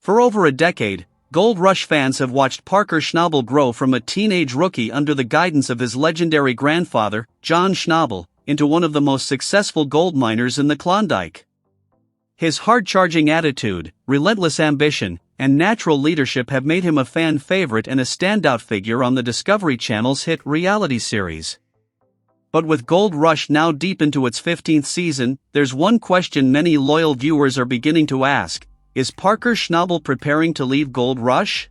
For over a decade, Gold Rush fans have watched Parker Schnabel grow from a teenage rookie under the guidance of his legendary grandfather, John Schnabel, into one of the most successful gold miners in the Klondike. His hard-charging attitude, relentless ambition, and natural leadership have made him a fan favorite and a standout figure on the Discovery Channel's hit reality series. But with Gold Rush now deep into its 15th season, there's one question many loyal viewers are beginning to ask: is Parker Schnabel preparing to leave Gold Rush?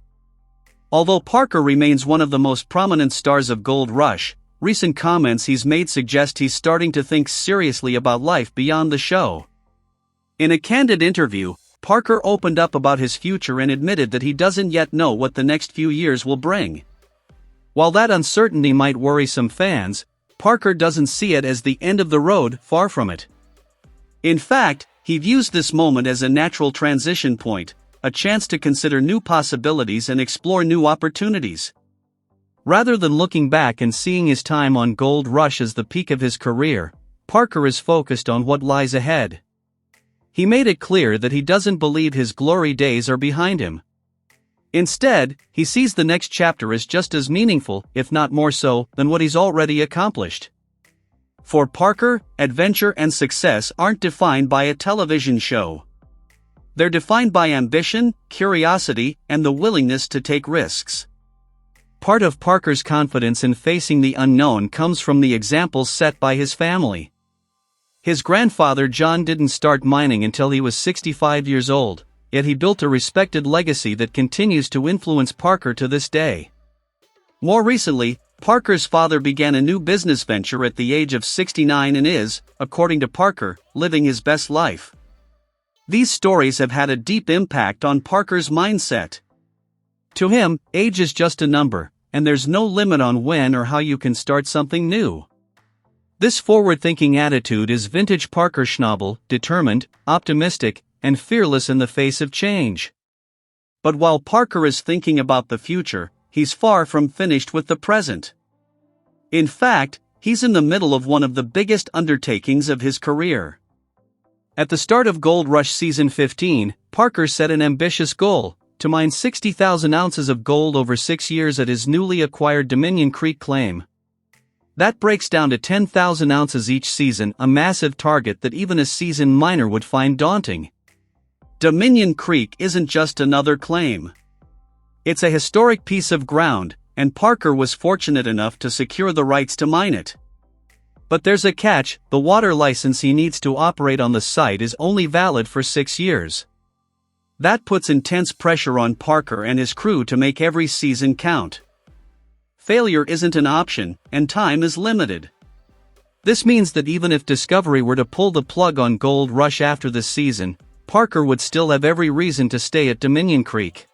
Although Parker remains one of the most prominent stars of Gold Rush, recent comments he's made suggest he's starting to think seriously about life beyond the show. In a candid interview, Parker opened up about his future and admitted that he doesn't yet know what the next few years will bring. While that uncertainty might worry some fans, Parker doesn't see it as the end of the road, far from it. In fact, he views this moment as a natural transition point, a chance to consider new possibilities and explore new opportunities. Rather than looking back and seeing his time on Gold Rush as the peak of his career, Parker is focused on what lies ahead. He made it clear that he doesn't believe his glory days are behind him. Instead, he sees the next chapter as just as meaningful, if not more so, than what he's already accomplished. For Parker, adventure and success aren't defined by a television show. They're defined by ambition, curiosity, and the willingness to take risks. Part of Parker's confidence in facing the unknown comes from the examples set by his family. His grandfather John didn't start mining until he was 65 years old, yet he built a respected legacy that continues to influence Parker to this day. More recently, Parker's father began a new business venture at the age of 69 and is, according to Parker, living his best life. These stories have had a deep impact on Parker's mindset. To him, age is just a number, and there's no limit on when or how you can start something new. This forward-thinking attitude is vintage Parker Schnabel, determined, optimistic, and fearless in the face of change. But while Parker is thinking about the future, he's far from finished with the present. In fact, he's in the middle of one of the biggest undertakings of his career. At the start of Gold Rush Season 15, Parker set an ambitious goal: to mine 60,000 ounces of gold over 6 years at his newly acquired Dominion Creek claim. That breaks down to 10,000 ounces each season, a massive target that even a seasoned miner would find daunting. Dominion Creek isn't just another claim. It's a historic piece of ground, and Parker was fortunate enough to secure the rights to mine it. But there's a catch: the water license he needs to operate on the site is only valid for 6 years. That puts intense pressure on Parker and his crew to make every season count. Failure isn't an option, and time is limited. This means that even if Discovery were to pull the plug on Gold Rush after this season, Parker would still have every reason to stay at Dominion Creek.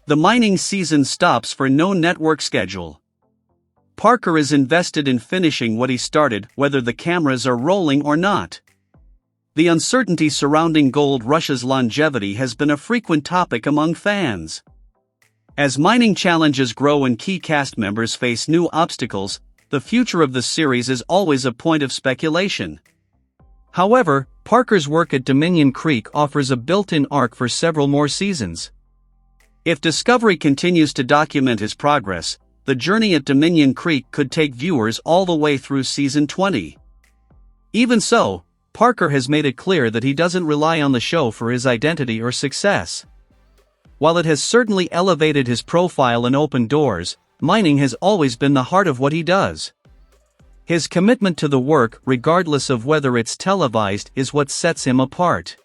The mining season stops for no network schedule. Parker is invested in finishing what he started, whether the cameras are rolling or not. The uncertainty surrounding Gold Rush's longevity has been a frequent topic among fans. As mining challenges grow and key cast members face new obstacles, the future of the series is always a point of speculation. However, Parker's work at Dominion Creek offers a built-in arc for several more seasons. If Discovery continues to document his progress, the journey at Dominion Creek could take viewers all the way through Season 20. Even so, Parker has made it clear that he doesn't rely on the show for his identity or success. While it has certainly elevated his profile and opened doors, mining has always been the heart of what he does. His commitment to the work, regardless of whether it's televised, is what sets him apart.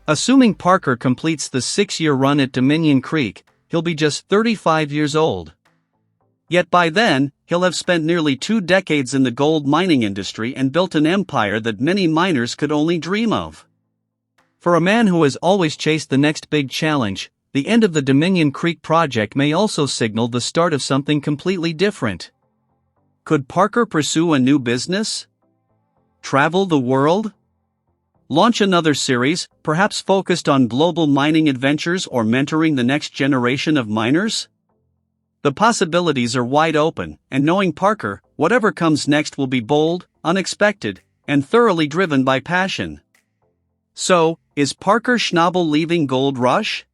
Assuming Parker completes the 6-year run at Dominion Creek, he'll be just 35 years old. Yet by then, he'll have spent nearly 2 decades in the gold mining industry and built an empire that many miners could only dream of. For a man who has always chased the next big challenge, the end of the Dominion Creek project may also signal the start of something completely different. Could Parker pursue a new business? Travel the world? Launch another series, perhaps focused on global mining adventures or mentoring the next generation of miners? The possibilities are wide open, and knowing Parker, whatever comes next will be bold, unexpected, and thoroughly driven by passion. So, is Parker Schnabel leaving Gold Rush?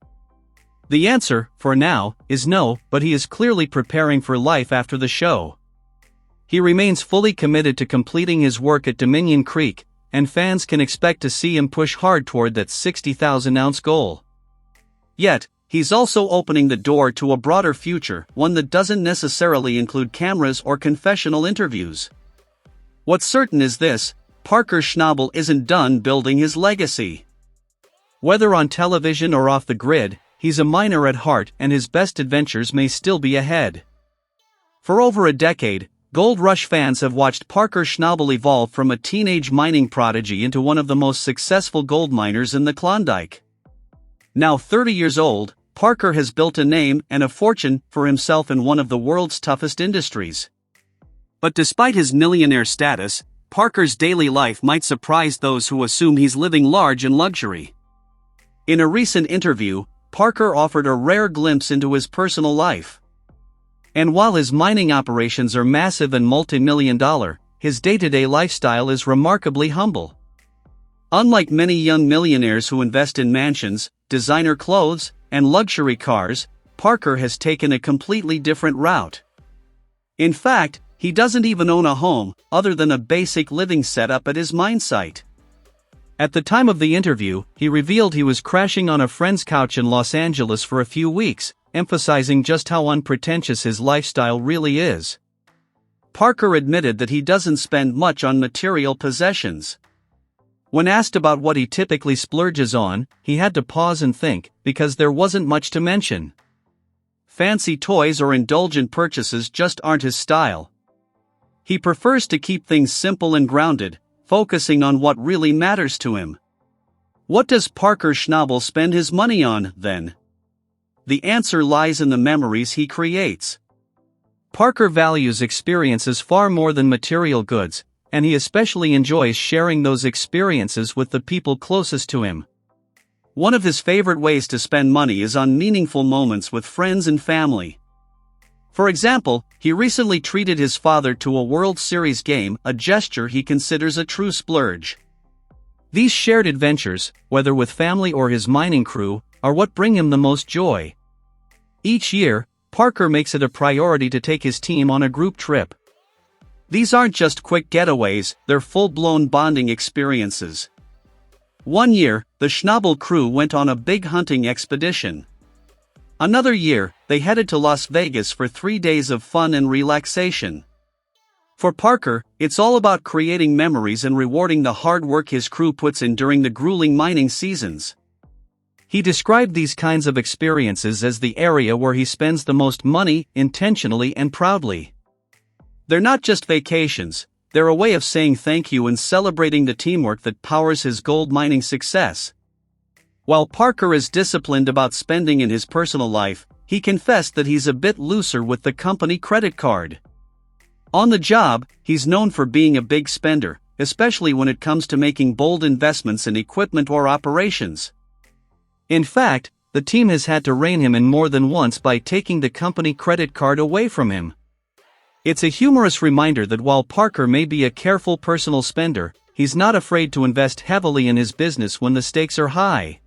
The answer, for now, is no, but he is clearly preparing for life after the show. He remains fully committed to completing his work at Dominion Creek, and fans can expect to see him push hard toward that 60,000-ounce goal. Yet, he's also opening the door to a broader future, one that doesn't necessarily include cameras or confessional interviews. What's certain is this: Parker Schnabel isn't done building his legacy. Whether on television or off the grid, he's a miner at heart, and his best adventures may still be ahead. For over a decade, Gold Rush fans have watched Parker Schnabel evolve from a teenage mining prodigy into one of the most successful gold miners in the Klondike. Now 30 years old, Parker has built a name and a fortune for himself in one of the world's toughest industries. But despite his millionaire status, Parker's daily life might surprise those who assume he's living large in luxury. In a recent interview, Parker offered a rare glimpse into his personal life. And while his mining operations are massive and multi-million-dollar, his day-to-day lifestyle is remarkably humble. Unlike many young millionaires who invest in mansions, designer clothes, and luxury cars, Parker has taken a completely different route. In fact, he doesn't even own a home, other than a basic living setup at his mine site. At the time of the interview, he revealed he was crashing on a friend's couch in Los Angeles for a few weeks, emphasizing just how unpretentious his lifestyle really is. Parker admitted that he doesn't spend much on material possessions. When asked about what he typically splurges on, he had to pause and think, because there wasn't much to mention. Fancy toys or indulgent purchases just aren't his style. He prefers to keep things simple and grounded, focusing on what really matters to him. What does Parker Schnabel spend his money on, then? The answer lies in the memories he creates. Parker values experiences far more than material goods, and he especially enjoys sharing those experiences with the people closest to him. One of his favorite ways to spend money is on meaningful moments with friends and family. For example, he recently treated his father to a World Series game, a gesture he considers a true splurge. These shared adventures, whether with family or his mining crew, are what bring him the most joy. Each year, Parker makes it a priority to take his team on a group trip. These aren't just quick getaways, they're full-blown bonding experiences. One year, the Schnabel crew went on a big hunting expedition. Another year, they headed to Las Vegas for 3 days of fun and relaxation. For Parker, it's all about creating memories and rewarding the hard work his crew puts in during the grueling mining seasons. He described these kinds of experiences as the area where he spends the most money, intentionally and proudly. They're not just vacations, they're a way of saying thank you and celebrating the teamwork that powers his gold mining success. While Parker is disciplined about spending in his personal life, he confessed that he's a bit looser with the company credit card. On the job, he's known for being a big spender, especially when it comes to making bold investments in equipment or operations. In fact, the team has had to rein him in more than once by taking the company credit card away from him. It's a humorous reminder that while Parker may be a careful personal spender, he's not afraid to invest heavily in his business when the stakes are high.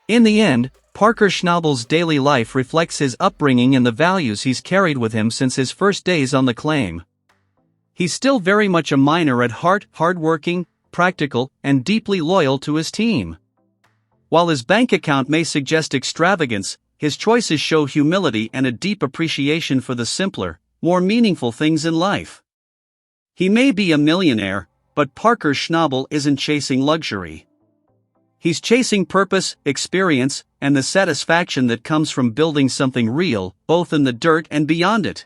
In the end, Parker Schnabel's daily life reflects his upbringing and the values he's carried with him since his first days on the claim. He's still very much a miner at heart, hardworking, practical, and deeply loyal to his team. While his bank account may suggest extravagance, his choices show humility and a deep appreciation for the simpler, more meaningful things in life. He may be a millionaire, but Parker Schnabel isn't chasing luxury. He's chasing purpose, experience, and the satisfaction that comes from building something real, both in the dirt and beyond it.